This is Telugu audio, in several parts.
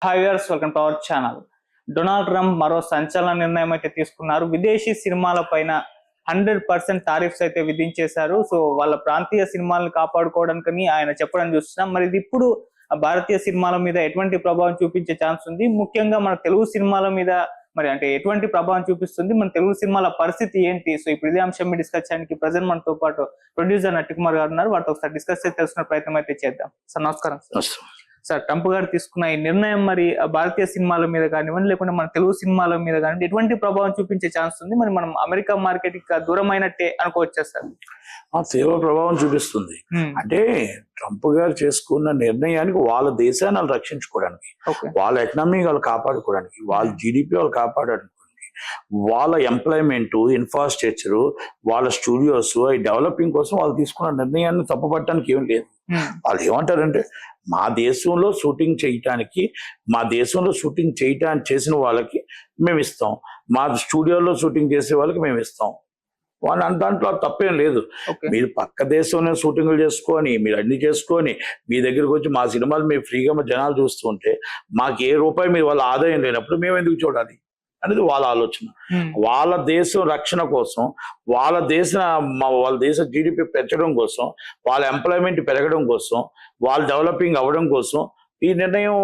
Hi viewers, welcome to our channel. Donald Trump మరో సంచలన నిర్ణయం అయితే తీసుకున్నారు. విదేశీ సినిమాల పైన 100% టారిఫ్స్ అయితే విధించేశారు. సో వాళ్ళ ప్రాంతీయ సినిమాలను కాపాడుకోవడానికని ఆయన చెప్పడం చూస్తున్నాం. మరి ఇది ఇప్పుడు భారతీయ సినిమాల మీద ఎటువంటి ప్రభావం చూపించే ఛాన్స్ ఉంది? ముఖ్యంగా మన తెలుగు సినిమాల మీద మరి అంటే ఎటువంటి ప్రభావం చూపిస్తుంది? మన తెలుగు సినిమాల పరిస్థితి ఏంటి? సో ఇప్పుడు ఇదే అంశం మీద డిస్కస్ చేయడానికి ప్రజెంట్ మనతో పాటు ప్రొడ్యూసర్ నట్టికుమార్ గారు ఉన్నారు. వాటితో ఒకసారి డిస్కస్ చేసి తెలుసుకునే ప్రయత్నం అయితే చేద్దాం. సార్ నమస్కారం. సార్, ట్రంప్ గారు తీసుకున్న ఈ నిర్ణయం మరి భారతీయ సినిమాల మీద కానివ్వండి, లేకుంటే మన తెలుగు సినిమాల మీద కానివ్వండి ఎటువంటి ప్రభావం చూపించే ఛాన్స్ ఉంది? మరి మనం అమెరికా మార్కెట్ కి దూరం అయినట్టే అనుకోవచ్చా సార్? తీవ్ర ప్రభావం చూపిస్తుంది. అంటే ట్రంప్ గారు చేసుకున్న నిర్ణయానికి వాళ్ళ దేశాన్ని వాళ్ళు రక్షించుకోవడానికి, వాళ్ళ ఎకనామీ వాళ్ళు కాపాడుకోవడానికి, వాళ్ళ జీడిపి వాళ్ళు కాపాడడానికి, వాళ్ళ ఎంప్లాయ్మెంట్, ఇన్ఫ్రాస్ట్రక్చర్, వాళ్ళ స్టూడియోస్ డెవలపింగ్ కోసం వాళ్ళు తీసుకున్న నిర్ణయాన్ని తప్పుపట్టడానికి ఏం లేదు. వాళ్ళు ఏమంటారంటే మా దేశంలో షూటింగ్ చేయటానికి, మా దేశంలో షూటింగ్ చేయటానికి చేసిన వాళ్ళకి మేము ఇస్తాం, మా స్టూడియోలో షూటింగ్ చేసే వాళ్ళకి మేము ఇస్తాం. వాళ్ళ దాంట్లో తప్పేం లేదు. మీరు పక్క దేశంలో షూటింగ్లు చేసుకొని, మీరు అన్ని చేసుకొని మీ దగ్గరికి వచ్చి మా సినిమాలు మీరు ఫ్రీగా జనాలు చూస్తుంటే మాకు ఏ రూపాయి మీరు వాళ్ళ ఆదాయం లేనప్పుడు మేము ఎందుకు చూడాలి అనేది వాళ్ళ ఆలోచన. వాళ్ళ దేశం రక్షణ కోసం, వాళ్ళ దేశ జీడిపి పెంచడం కోసం, వాళ్ళ ఎంప్లాయ్మెంట్ పెరగడం కోసం, వాళ్ళు డెవలపింగ్ అవ్వడం కోసం ఈ నిర్ణయం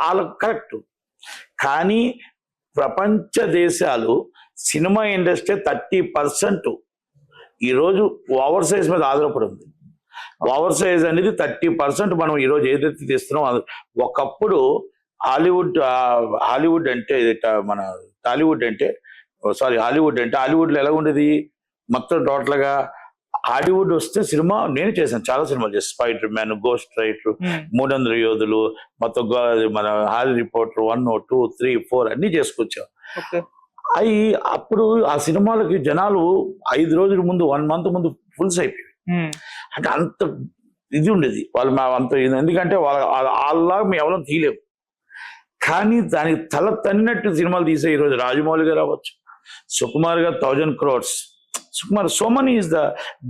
వాళ్ళకి కరెక్ట్. కానీ ప్రపంచ దేశాలు సినిమా ఇండస్ట్రీ 30% ఈరోజు ఓవర్ సైజ్ మీద ఆధారపడి ఉంది. ఓవర్ సైజ్ అనేది 30% మనం ఈరోజు ఏదైతే తీస్తున్నాం. ఒకప్పుడు హాలీవుడ్ అంటే మన టాలీవుడ్ అంటే హాలీవుడ్లో ఎలా ఉండేది మొత్తం టోటల్గా. హాలీవుడ్ వస్తే సినిమా నేను చేశాను, చాలా సినిమాలు చేస్తాను. స్పైడర్ మ్యాన్, గోస్ట్ రైటర్, 300 యోధులు, మొత్తం మన హారీ రిపోర్టర్ 1, 2, 3, 4 అన్ని చేసుకొచ్చాం. అవి అప్పుడు ఆ సినిమాలకి జనాలు 5 రోజుల ముందు, 1 month ముందు ఫుల్స్ అయిపోయి. అంటే అంత ఇది ఉండేది వాళ్ళు అంత. ఎందుకంటే వాళ్ళ మేము ఎవరో తీయలేము. కానీ దానికి తల తన్నట్టు సినిమాలు తీసే ఈరోజు రాజమౌళి గారు అవ్వచ్చు, సుకుమార్ గారు 1000 crores. Sukumar Somany is the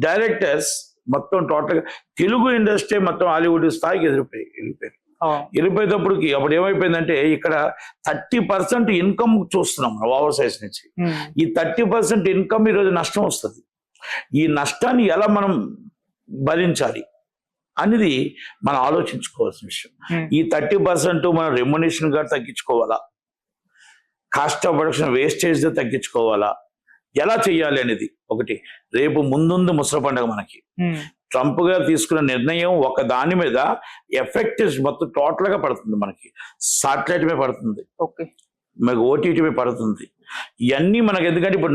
directors. మొత్తం టోటల్గా తెలుగు ఇండస్ట్రీ మొత్తం హాలీవుడ్ స్థాయికి వెళ్ళిపోయేటప్పటికి అప్పుడు ఏమైపోయిందంటే ఇక్కడ 30% ఇన్కమ్ చూస్తున్నాం ఓవర్ సైజ్ నుంచి. ఈ 30% ఇన్కమ్ ఈరోజు నష్టం వస్తుంది. ఈ నష్టాన్ని ఎలా మనం భరించాలి అనేది మనం ఆలోచించుకోవాల్సిన విషయం. ఈ 30% మనం రెమ్యునరేషన్ గా తగ్గించుకోవాలా, కాస్ట్ ఆఫ్ ప్రొడక్షన్ వేస్టేజ్ తగ్గించుకోవాలా, ఎలా చెయ్యాలి అనేది ఒకటి. రేపు ముందుంది ముసలి పండుగ మనకి. ట్రంప్ గారు తీసుకున్న నిర్ణయం ఒక దాని మీద ఎఫెక్ట్ మొత్తం టోటల్ గా పడుతుంది. మనకి సాటిలైట్ మీద పడుతుంది, మనకు ఓటీటీ మీద పడుతుంది. ఇవన్నీ మనకి ఎందుకంటే ఇప్పుడు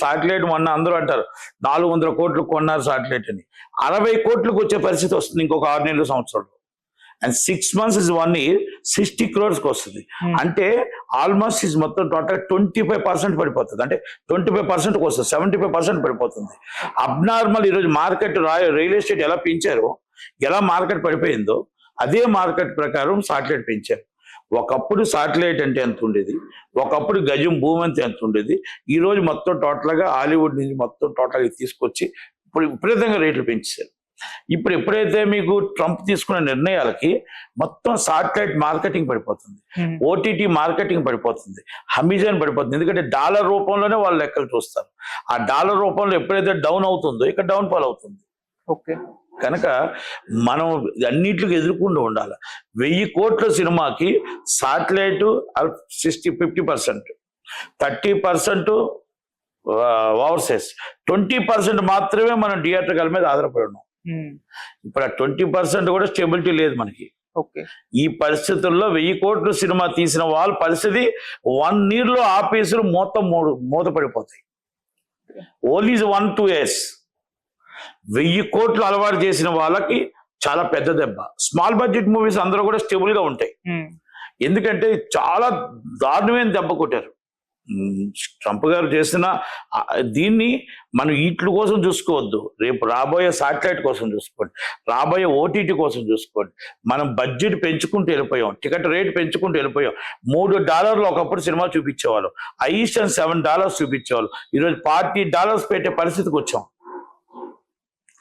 సాటిలైట్ మొన్న అందరూ అంటారు 400 కోట్లు కొన్నారు సాటిలైట్ అని. 60 కోట్లకు వచ్చే పరిస్థితి వస్తుంది ఇంకొక 6 నెలల సంవత్సరంలో. And 6 months is 1 year 60 crores వస్తుంది. అంటే ఆల్మోస్ట్ ఇస్ మొత్తం టోటల్ 25% పడిపోతుంది. అంటే 25% వస్తుంది, 75% పడిపోతుంది. అబ్నార్మల్ ఈరోజు మార్కెట్ రియల్ ఎస్టేట్ ఎలా పెంచారో, ఎలా మార్కెట్ పడిపోయిందో అదే మార్కెట్ ప్రకారం సాటిలైట్ పెంచారు. ఒకప్పుడు సాటిలైట్ అంటే ఎంత ఉండేది, ఒకప్పుడు గజం భూమి అంటే ఎంత ఉండేది. ఈ రోజు మొత్తం టోటల్గా హాలీవుడ్ నుంచి మొత్తం టోటల్గా తీసుకొచ్చి ఇప్పుడు విపరీతంగా రేట్లు పెంచారు. ఇప్పుడు ఎప్పుడైతే మీకు ట్రంప్ తీసుకున్న నిర్ణయాలకి మొత్తం సాటిలైట్ మార్కెటింగ్ పడిపోతుంది, ఓటీటీ మార్కెటింగ్ పడిపోతుంది, అమెజాన్ పడిపోతుంది. ఎందుకంటే డాలర్ రూపంలోనే వాళ్ళు లెక్కలు చూస్తారు. ఆ డాలర్ రూపంలో ఎప్పుడైతే డౌన్ అవుతుందో ఇక్కడ డౌన్ ఫాల్ అవుతుంది. కనుక మనం అన్నిటికి ఎదుర్కొంటూ ఉండాలి. 1000 కోట్ల సినిమాకి సాటిలైట్ 50%, 30% ఓవర్సీస్, 20% మాత్రమే మనం థియేటర్ల మీద ఆధారపడి ఉన్నాం. ఇప్పుడు ఆ 20% కూడా స్టెబిలిటీ లేదు మనకి. ఈ పరిస్థితుల్లో 1000 కోట్ల సినిమా తీసిన వాళ్ళ పరిస్థితి 1 year లో ఆఫీసులు మూత పడిపోతాయి. Only 1-2 years. 1000 కోట్లు అలవాటు చేసిన వాళ్ళకి చాలా పెద్ద దెబ్బ. స్మాల్ బడ్జెట్ మూవీస్ అందరూ కూడా స్టేబుల్ గా ఉంటాయి. ఎందుకంటే చాలా దారుణమైన దెబ్బ కొట్టారు. ట్రంప్ గారు చేసిన దీన్ని మనం వీటి కోసం చూసుకోవద్దు. రేపు రాబోయే సాటిలైట్ కోసం చూసుకోండి, రాబోయే ఓటీటీ కోసం చూసుకోండి. మనం బడ్జెట్ పెంచుకుంటూ వెళ్ళిపోయాం, టికెట్ రేట్ పెంచుకుంటూ వెళ్ళిపోయాం. $3 ఒకప్పుడు సినిమా చూపించేవాళ్ళు, ఐస్టన్ $7 చూపించేవాళ్ళు. ఈరోజు $40 పెట్టే పరిస్థితికి వచ్చాం.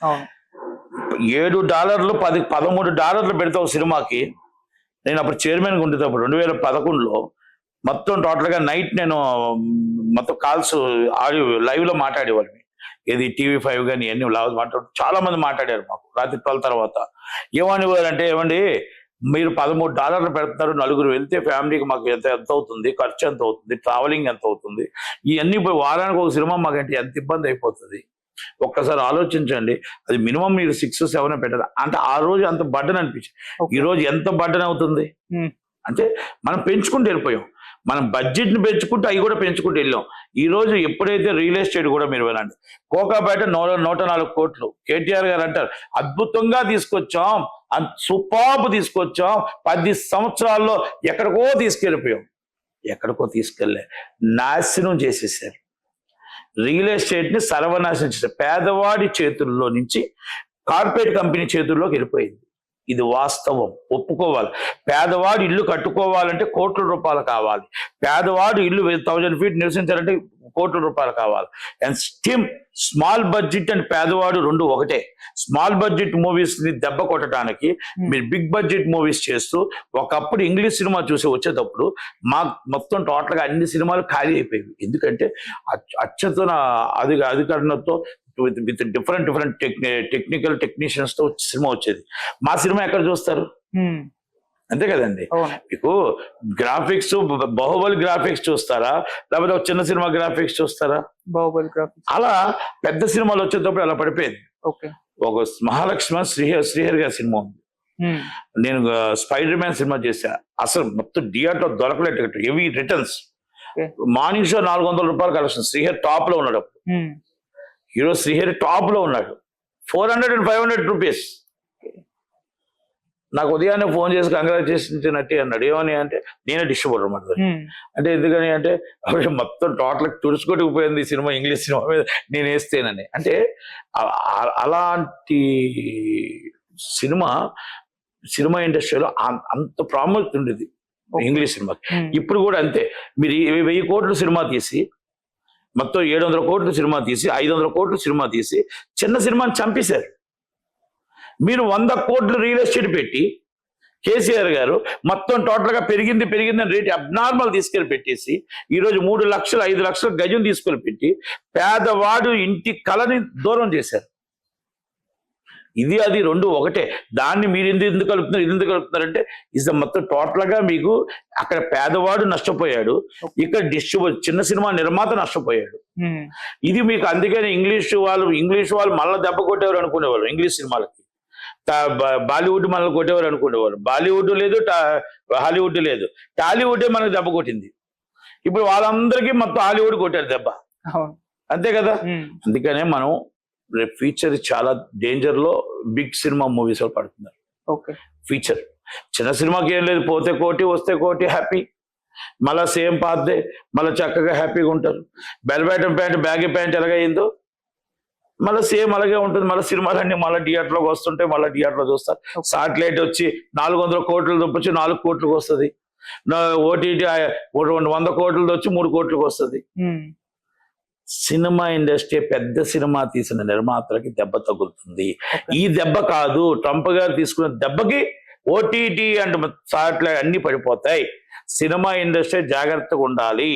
$7 $13 పెడతావు సినిమాకి, నేను అప్పుడు చైర్మన్గా ఉండేటప్పుడు 2011లో మొత్తం టోటల్గా నైట్ నేను మొత్తం కాల్స్ ఆడియో లైవ్లో మాట్లాడేవాడిని. ఇది TV5 కానీ ఇవన్నీ మాట్లాడు చాలా మంది మాట్లాడారు మాకు రాత్రి 12 తర్వాత. ఏమనివారంటే, ఏమండి మీరు $13 పెడతారు, నలుగురు వెళ్తే ఫ్యామిలీకి మాకు ఎంత అవుతుంది, ఖర్చు ఎంత అవుతుంది, ట్రావెలింగ్ ఎంత అవుతుంది, ఇవన్నీ పోయి వారానికి ఒక సినిమా మాకంటే ఎంత ఇబ్బంది అయిపోతుంది, ఒక్కసారి ఆలోచించండి. అది మినిమం మీరు 6-7 పెట్టారు అంటే ఆ రోజు అంత బడ్డన్ అనిపించింది. ఈ రోజు ఎంత బడ్డన్ అవుతుంది అంటే మనం పెంచుకుంటూ వెళ్ళిపోయాం. మనం బడ్జెట్ని పెంచుకుంటూ అవి కూడా పెంచుకుంటూ వెళ్ళాం. ఈ రోజు ఎప్పుడైతే రియల్ ఎస్టేట్ కూడా మీరు వెళ్ళండి, కోకాపేట 104 కోట్లు కేటీఆర్ గారు అంటారు అద్భుతంగా తీసుకొచ్చాం, సూపర్బ్ తీసుకొచ్చాం, 10 సంవత్సరాల్లో ఎక్కడికో తీసుకెళ్ళిపోయాం. ఎక్కడికో తీసుకెళ్ళే నాశనం చేసేసారు. రియల్ ఎస్టేట్ ని సర్వనాశనం చేశారు. పేదవాడి చేతుల్లో నుంచి కార్పొరేట్ కంపెనీ చేతుల్లోకి వెళ్ళిపోయింది. ఇది వాస్తవం, ఒప్పుకోవాలి. పేదవాడు ఇల్లు కట్టుకోవాలంటే కోట్ల రూపాయలు కావాలి. పేదవాడు ఇల్లు 1000 feet నివసించాలంటే కోట్ల రూపాయలు కావాలి. అండ్ స్మాల్ బడ్జెట్ అండ్ పేదవాడు రెండు ఒకటే. స్మాల్ బడ్జెట్ మూవీస్ ని దెబ్బ కొట్టడానికి మీరు బిగ్ బడ్జెట్ మూవీస్ చేస్తూ, ఒకప్పుడు ఇంగ్లీష్ సినిమా చూసి వచ్చేటప్పుడు మా మొత్తం టోటల్గా అన్ని సినిమాలు ఖాళీ అయిపోయేవి. ఎందుకంటే అత్యుత్తమ అధికారంతో విత్ డిఫరెంట్ టెక్నికల్ టెక్నీషియన్స్ తో సినిమా వచ్చేది. మా సినిమా ఎక్కడ చూస్తారు? అంతే కదండి. మీకు గ్రాఫిక్స్ బాహుబలి గ్రాఫిక్స్ చూస్తారా, లేకపోతే ఒక చిన్న సినిమా గ్రాఫిక్స్ చూస్తారా? బాహుబలి గ్రాఫిక్స్. అలా పెద్ద సినిమాలు వచ్చేటప్పుడు అలా పడిపోయింది. ఒక మహాలక్ష్మి శ్రీహరి గారి సినిమా ఉంది. నేను స్పైడర్ మ్యాన్ సినిమా చేశా, అసలు మొత్తం థియేటర్ దొరకలేదు. Heavy returns. మార్నింగ్ షో 400 రూపాయలు కలెక్షన్. శ్రీహరి టాప్ లో ఉన్నాడు. ఈరోజు శ్రీహరి టాప్ లో ఉన్నాడు. 400 and 500 రూపీస్. నాకు ఉదయాన్నే ఫోన్ చేసి కంగ్రాచులేషన్ నట్టి అన్నాడు. ఏమని అంటే, నేనే డిస్ట్రిబ్యూటర్ అన్నమాట. అంటే ఎందుకని అంటే, అప్పుడు మొత్తం టోటల్ తుడుచుకొట్టుకుపోయింది ఈ సినిమా, ఇంగ్లీష్ సినిమా మీద నేను వేస్తేనని. అంటే అలాంటి సినిమా ఇండస్ట్రీలో అంత ప్రాముఖ్యత ఉండేది ఇంగ్లీష్ సినిమాకి. ఇప్పుడు కూడా అంతే. మీరు 1000 కోట్ల సినిమా తీసి, మొత్తం 700 కోట్ల సినిమా తీసి, 500 కోట్ల సినిమా తీసి చిన్న సినిమాని చంపేశారు. మీరు 100 కోట్లు రియల్ ఎస్టేట్ పెట్టి కేసీఆర్ గారు మొత్తం టోటల్ గా పెరిగిందని రేట్ అబ్నార్మల్ తీసుకెళ్లి పెట్టేసి ఈరోజు 3 లక్షలు 5 లక్షల గజం తీసుకెళ్లి పెట్టి పేదవాడు ఇంటి కళని దూరం చేశారు. ఇది అది రెండు ఒకటే. దాన్ని మీరు ఎందుకు కలుపుతున్నారు, ఇది ఎందుకు కలుపుతున్నారంటే ఇస్ మొత్తం టోటల్ గా మీకు అక్కడ పేదవాడు నష్టపోయాడు, ఇక్కడ చిన్న సినిమా నిర్మాత నష్టపోయాడు. ఇది మీకు అందుకని ఇంగ్లీష్ వాళ్ళు మళ్ళీ దెబ్బ కొట్టేవారు అనుకునేవాళ్ళు. ఇంగ్లీష్ సినిమాలకి బాలీవుడ్ మనల్ని కొట్టేవారు అనుకునేవారు. బాలీవుడ్ లేదు, హాలీవుడ్ లేదు, టాలీవుడే మనకు దెబ్బ కొట్టింది. ఇప్పుడు వాళ్ళందరికీ మొత్తం హాలీవుడ్ కొట్టారు దెబ్బ. అంతే కదా. అందుకనే మనం రేపు ఫ్యూచర్ చాలా డేంజర్ లో బిగ్ సినిమా మూవీస్ పడుతున్నారు. ఫ్యూచర్ చిన్న సినిమాకి ఏం లేదు, పోతే కోటి వస్తే కోటి, హ్యాపీ. మళ్ళా సేమ్ పాత్దే, మళ్ళీ చక్కగా హ్యాపీగా ఉంటారు. బెల్బాటం ప్యాంట్ బ్యాగీ ప్యాంట్ ఎలాగైందో మళ్ళీ సేమ్ అలాగే ఉంటుంది. మళ్ళీ సినిమాలన్నీ మళ్ళీ థియేటర్లోకి వస్తుంటే మళ్ళీ థియేటర్లో చూస్తారు. సాటిలైట్ వచ్చి 400 కోట్లు తప్పొచ్చి 4 కోట్లకు వస్తుంది. ఓటీటీ 100 కోట్లతో వచ్చి 3 కోట్లకు వస్తుంది. సినిమా ఇండస్ట్రీ పెద్ద సినిమా తీసిన నిర్మాతలకి దెబ్బ తగులుతుంది. ఈ దెబ్బ కాదు, ట్రంప్ గారు తీసుకున్న దెబ్బకి ఓటీటీ అండ్ సాటిలైట్ అన్ని పడిపోతాయి. సినిమా ఇండస్ట్రీ జాగ్రత్తగా ఉండాలి.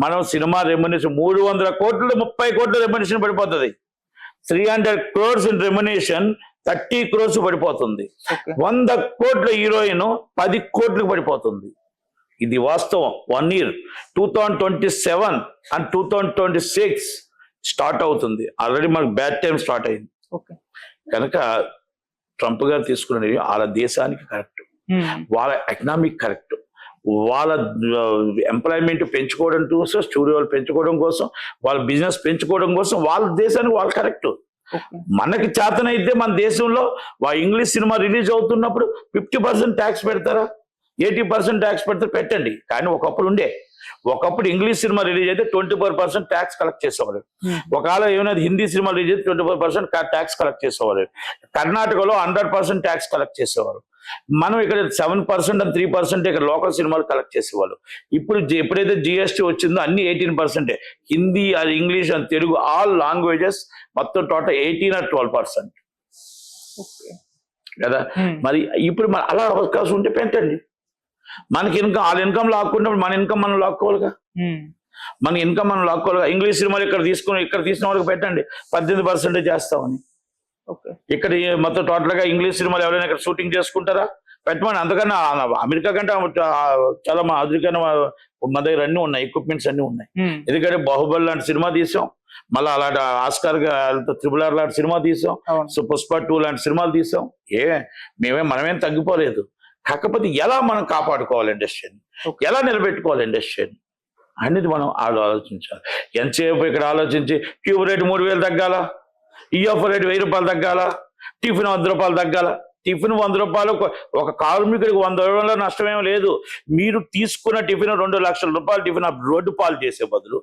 మనం సినిమా రెమ్యునేషన్ 300 కోట్లు 30 కోట్ల రెమ్యునేషన్ పడిపోతుంది. 300 crores ఇన్ రెమ్యునేషన్ 30 crores పడిపోతుంది. 100 కోట్ల హీరోయిన్ 10 కోట్లకు పడిపోతుంది. ఇది వాస్తవం. 1 year 2027 and 2026 స్టార్ట్ అవుతుంది. ఆల్రెడీ మనకు బ్యాడ్ టైం స్టార్ట్ అయింది. కనుక ట్రంప్ గారు తీసుకున్నది వాళ్ళ దేశానికి కరెక్ట్, వాళ్ళ ఎకనామిక్ కరెక్ట్, వాళ్ళ ఎంప్లాయ్మెంట్ పెంచుకోవడం కోసం, స్టూడియోలు పెంచుకోవడం కోసం, వాళ్ళ బిజినెస్ పెంచుకోవడం కోసం వాళ్ళ దేశానికి వాళ్ళు కరెక్ట్. మనకి చేతనైతే మన దేశంలో ఇంగ్లీష్ సినిమా రిలీజ్ అవుతున్నప్పుడు 50% ట్యాక్స్ పెడతారా, 80% ట్యాక్స్ పెడతారు, పెట్టండి. కానీ ఒకప్పుడు ఇంగ్లీష్ సినిమా రిలీజ్ అయితే 24% ట్యాక్స్ కలెక్ట్ చేసేవారు. ఒకవేళ ఏమైనా హిందీ సినిమా రిలీజ్ అయితే 24% ట్యాక్స్ కలెక్ట్ చేసేవారు. కర్ణాటకలో 100% ట్యాక్స్ కలెక్ట్ చేసేవారు. మనం ఇక్కడ 7% and 3% ఇక్కడ లోకల్ సినిమాలు కలెక్ట్ చేసేవాళ్ళు. ఇప్పుడు ఎప్పుడైతే GST వచ్చిందో అన్ని 18%. హిందీ అది ఇంగ్లీష్ అని తెలుగు ఆల్ లాంగ్వేజెస్ మొత్తం టోటల్ 18 or 12% కదా. మరి ఇప్పుడు అలా అవకాశం ఉంటే పెంచండి. మనకి ఇన్కమ్ వాళ్ళ ఇన్కమ్ లాక్కున్నప్పుడు మన ఇన్కమ్ మనం లాక్కోవాలిగా. మన ఇన్కమ్ మనం లాక్కోవాలిగా. ఇంగ్లీష్ సినిమాలు ఇక్కడ తీసిన వాళ్ళకి పెట్టండి 18% చేస్తామని. ఇక్కడ మొత్తం టోటల్ గా ఇంగ్లీష్ సినిమాలు ఎవరైనా ఇక్కడ షూటింగ్ చేసుకుంటారా? పెట్టమని. అందుకని అమెరికా కంటే చాలా మా అమెరికన్ మా దగ్గర అన్ని ఉన్నాయి, ఎక్విప్మెంట్స్ అన్ని ఉన్నాయి. ఎందుకంటే బాహుబలి లాంటి సినిమా తీసాం, మళ్ళీ అలాంటి ఆస్కార్ RRR లాంటి సినిమా తీసాం, సో పుష్ప 2 లాంటి సినిమాలు తీసాం. మనమేం తగ్గిపోలేదు. కాకపోతే ఎలా మనం కాపాడుకోవాలి ఇండస్ట్రీని, ఎలా నిలబెట్టుకోవాలి ఇండస్ట్రీని అనేది మనం ఆలోచించాలి. ఎంతసేపు ఇక్కడ ఆలోచించి క్యూబ్ రేటు 3000 తగ్గాల, ఈఎఫ్ రేటు 1000 రూపాయలు తగ్గాల, టిఫిన్ 100 రూపాయలు తగ్గాల. టిఫిన్ 100 రూపాయలు ఒక కార్మికుడికి 100 రూపాయల నష్టమేం లేదు. మీరు తీసుకున్న టిఫిన్ 2 లక్షల రూపాయలు టిఫిన్ రోడ్డు పాలు చేసే బదులు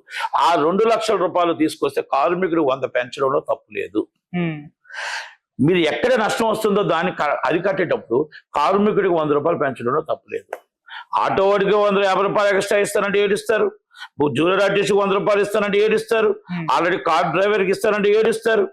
ఆ 2 లక్షల రూపాయలు తీసుకొస్తే కార్మికుడికి 100 పెంచడంలో తప్పు లేదు. మీరు ఎక్కడ నష్టం వస్తుందో దాన్ని అరికట్టేటప్పుడు కార్మికుడికి 100 రూపాయలు పెంచడంలో తప్పు లేదు. ఆటో వాడికి 150 రూపాయలు ఎక్స్ట్రా ఇస్తానంటే ఏడిస్తారు, జూనియర్ ఆర్టిస్ట్కి 100 రూపాయలు ఇస్తానంటే ఏడిస్తారు, ఆల్రెడీ కార్ డ్రైవర్కి ఇస్తానంటే ఏడిస్తారు,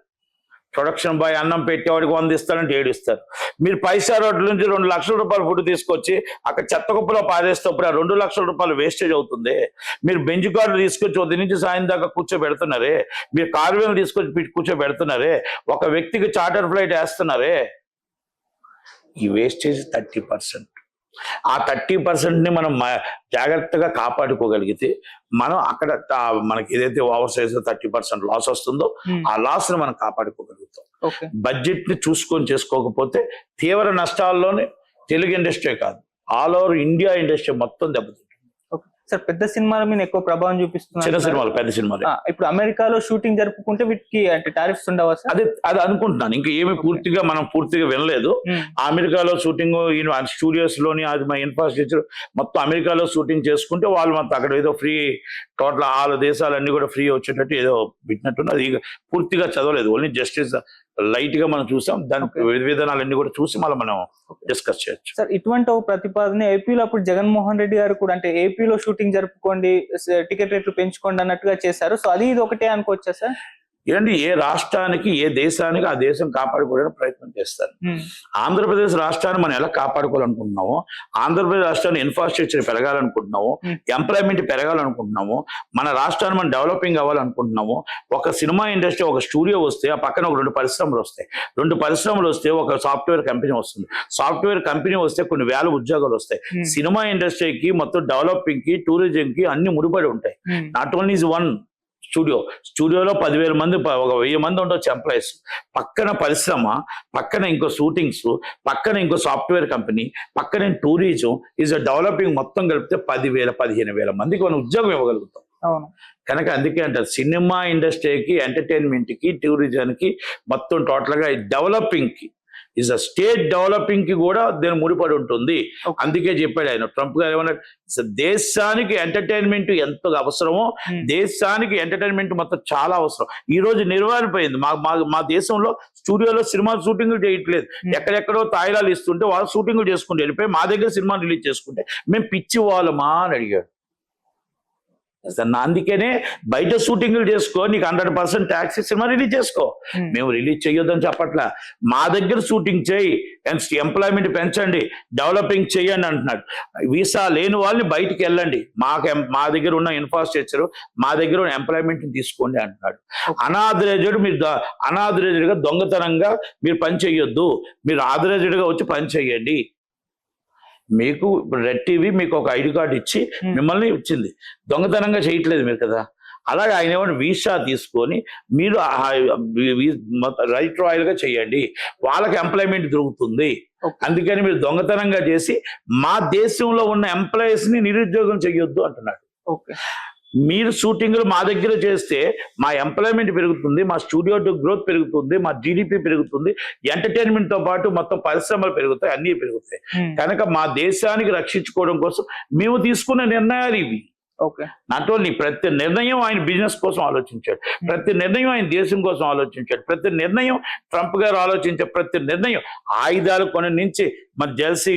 ప్రొడక్షన్ బాయ్ అన్నం పెట్టేవాడికి 100 ఇస్తానంటే ఏడిస్తారు. మీరు 5 స్టార్ హోటల్ నుంచి 2 లక్షల రూపాయలు ఫుడ్ తీసుకొచ్చి అక్కడ చెత్త కుప్పలో పారేస్తప్పుడు ఆ 2 లక్షల రూపాయలు వేస్టేజ్ అవుతుంది. మీరు బెంచ్ కార్డు తీసుకొచ్చి ఉదయం నుంచి సాయం దాకా కూర్చోబెడుతున్నారే, మీరు కార్వేలు తీసుకొచ్చి కూర్చోబెడుతున్నారే, ఒక వ్యక్తికి చార్టర్ ఫ్లైట్ వేస్తున్నారే. ఈ వేస్టేజ్ 30%. ఆ 30%ని మనం జాగ్రత్తగా కాపాడుకోగలిగితే మనం అక్కడ మనకి ఏదైతే ఓవర్ సైజ్ 30% లాస్ వస్తుందో ఆ లాస్ ని మనం కాపాడుకోగలుగుతాం. బడ్జెట్ ని చూసుకొని చేసుకోకపోతే తీవ్ర నష్టాల్లోనే తెలుగు ఇండస్ట్రీ కాదు, ఆల్ ఓవర్ ఇండియా ఇండస్ట్రీ మొత్తం దెబ్బతింటుంది. సార్, పెద్ద సినిమాల మీద ఎక్కువ ప్రభావం చూపిస్తున్నారు. చిన్న సినిమాలు, పెద్ద సినిమాలు ఇప్పుడు అమెరికాలో షూటింగ్ జరుపుకుంటే వీటికి అంటే టారిఫ్స్ ఉండవా సార్? అది అనుకుంటున్నాను. ఇంకా ఏమి మనం పూర్తిగా వినలేదు. అమెరికాలో షూటింగ్ స్టూడియోస్ లోని అది మా ఇన్ఫ్రాస్ట్రక్చర్ మొత్తం అమెరికాలో షూటింగ్ చేసుకుంటే వాళ్ళు మొత్తం అక్కడ ఏదో ఫ్రీ టోటల్ ఆల్ దేశాలన్నీ కూడా ఫ్రీ వచ్చేటట్టు ఏదో పెట్టినట్టు. అది పూర్తిగా చదవలేదు, ఓన్లీ జస్టిస్ లైట్ గా మనం చూసాం. దాని విధానాలన్నీ కూడా చూసి మళ్ళీ మనం డిస్కస్ చేయొచ్చు. సార్, ఇటువంటి ఒక ప్రతిపాదన ఏపీలో అప్పుడు జగన్మోహన్ రెడ్డి గారు కూడా అంటే ఏపీలో షూటింగ్ జరుపుకోండి, టికెట్ రేట్లు పెంచుకోండి అన్నట్టుగా చేశారు. సో అది ఇది ఒకటే అనుకోవచ్చా సార్? ఏంటి, ఏ రాష్ట్రానికి ఏ దేశానికి ఆ దేశం కాపాడుకోవడానికి ప్రయత్నం చేస్తారు. ఆంధ్రప్రదేశ్ రాష్ట్రాన్ని మనం ఎలా కాపాడుకోవాలనుకుంటున్నామో, ఆంధ్రప్రదేశ్ రాష్ట్రాన్ని ఇన్ఫ్రాస్ట్రక్చర్ పెరగాలనుకుంటున్నాము, ఎంప్లాయ్మెంట్ పెరగాలనుకుంటున్నాము, మన రాష్ట్రాన్ని మనం డెవలపింగ్ అవ్వాలనుకుంటున్నాము. ఒక సినిమా ఇండస్ట్రీ, ఒక స్టూడియో వస్తే ఆ పక్కన ఒక 2 పరిశ్రమలు వస్తాయి. 2 పరిశ్రమలు వస్తే ఒక సాఫ్ట్వేర్ కంపెనీ వస్తుంది. సాఫ్ట్వేర్ కంపెనీ వస్తే కొన్ని వేల ఉద్యోగాలు వస్తాయి. సినిమా ఇండస్ట్రీకి మొత్తం డెవలపింగ్ కి టూరిజం కి అన్ని ముడిపడి ఉంటాయి. నాట్ ఓన్లీ ఈజ్ వన్ స్టూడియోలో 10,000 మంది, ఒక 1000 మంది ఉండొచ్చు ఎంప్లాయీస్. పక్కన పరిశ్రమ, పక్కన ఇంకో షూటింగ్స్, పక్కన ఇంకో సాఫ్ట్వేర్ కంపెనీ, పక్కన టూరిజం ఈజ్ డెవలపింగ్ మొత్తం కలిపితే 10,000-15,000 మందికి మనం ఉద్యోగం ఇవ్వగలుగుతాం. కనుక అందుకే అంటారు సినిమా ఇండస్ట్రీకి, ఎంటర్టైన్మెంట్ కి, టూరిజం కి మొత్తం టోటల్ గా డెవలపింగ్ కి ఈజ్ అ స్టేట్ డెవలపింగ్ కి కూడా దీని ముడిపడి ఉంటుంది. అందుకే చెప్పాడు ఆయన, ట్రంప్ గారు ఏమన్నారు, దేశానికి ఎంటర్టైన్మెంట్ ఎంత అవసరమో దేశానికి ఎంటర్టైన్మెంట్ మొత్తం చాలా అవసరం. ఈ రోజు నిర్వహణపోయింది. మా దేశంలో స్టూడియోలో సినిమా షూటింగ్లు చేయట్లేదు. ఎక్కడెక్కడో తాయిలాలు ఇస్తుంటే వాళ్ళు షూటింగ్లు చేసుకుంటే వెళ్ళిపోయి మా దగ్గర సినిమా రిలీజ్ చేసుకుంటే మేము పిచ్చి వాళ్ళమా అని అడిగాడు. అందుకనే బయట షూటింగ్లు చేసుకో, నీకు 100% ట్యాక్స్ సినిమా రిలీజ్ చేసుకో, మేము రిలీజ్ చెయ్యొద్దని చెప్పట్లా. మా దగ్గర షూటింగ్ చేయి, ఎంప్లాయ్మెంట్ పెంచండి, డెవలపింగ్ చెయ్యండి అంటున్నాడు. వీసా లేని వాళ్ళని బయటికి వెళ్ళండి, మా దగ్గర ఉన్న ఇన్ఫ్రాస్ట్రక్చర్, మా దగ్గర ఉన్న ఎంప్లాయ్మెంట్ తీసుకోండి అంటున్నాడు. అనాథరైజ్డ్ గా దొంగతనంగా మీరు పని చెయ్యొద్దు, మీరు ఆథరైజ్డ్ గా వచ్చి పని చెయ్యండి. మీకు ఇప్పుడు రెడ్ టీవీ మీకు ఒక ఐడి కార్డు ఇచ్చి మిమ్మల్ని ఇచ్చింది, దొంగతనంగా చేయట్లేదు మీరు కదా. అలాగే ఆయన ఏమన్నా వీసా తీసుకొని మీరు రైట్ రాయల్ గా చేయండి, వాళ్ళకి ఎంప్లాయ్మెంట్ దొరుకుతుంది. అందుకని మీరు దొంగతనంగా చేసి మా దేశంలో ఉన్న ఎంప్లాయీస్ ని నిరుద్యోగం చేయొద్దు అంటున్నాడు. మీరు షూటింగ్లు మా దగ్గర చేస్తే మా ఎంప్లాయ్మెంట్ పెరుగుతుంది, మా స్టూడియో గ్రోత్ పెరుగుతుంది, మా జీడిపి పెరుగుతుంది, ఎంటర్టైన్మెంట్ తో పాటు మొత్తం పరిశ్రమలు పెరుగుతాయి, అన్ని పెరుగుతాయి. కనుక మా దేశానికి రక్షించుకోవడం కోసం మేము తీసుకున్న నిర్ణయాలు ఇవి. నాట్ ఓన్లీ ప్రతి నిర్ణయం ఆయన బిజినెస్ కోసం ఆలోచించాడు, ప్రతి నిర్ణయం ఆయన దేశం కోసం ఆలోచించాడు, ప్రతి నిర్ణయం ట్రంప్ గారు ఆలోచించే ప్రతి నిర్ణయం ఆయుధాలు కొని నుంచి మన జెల్సీ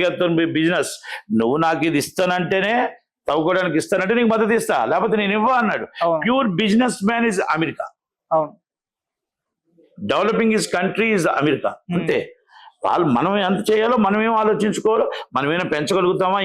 గారితో బిజినెస్, నువ్వు నాకు ఇది ఇస్తానంటేనే తవ్వుకోవడానికి ఇస్తానంటే నీకు మద్దతు ఇస్తా, లేకపోతే నేను ఇవ్వ అన్నాడు. Pure business man is America, developing is country is America, అంతే. వాళ్ళు మనం ఎంత చేయాలో మనమేం ఆలోచించుకోవాలో, మనమేమైనా పెంచగలుగుతామా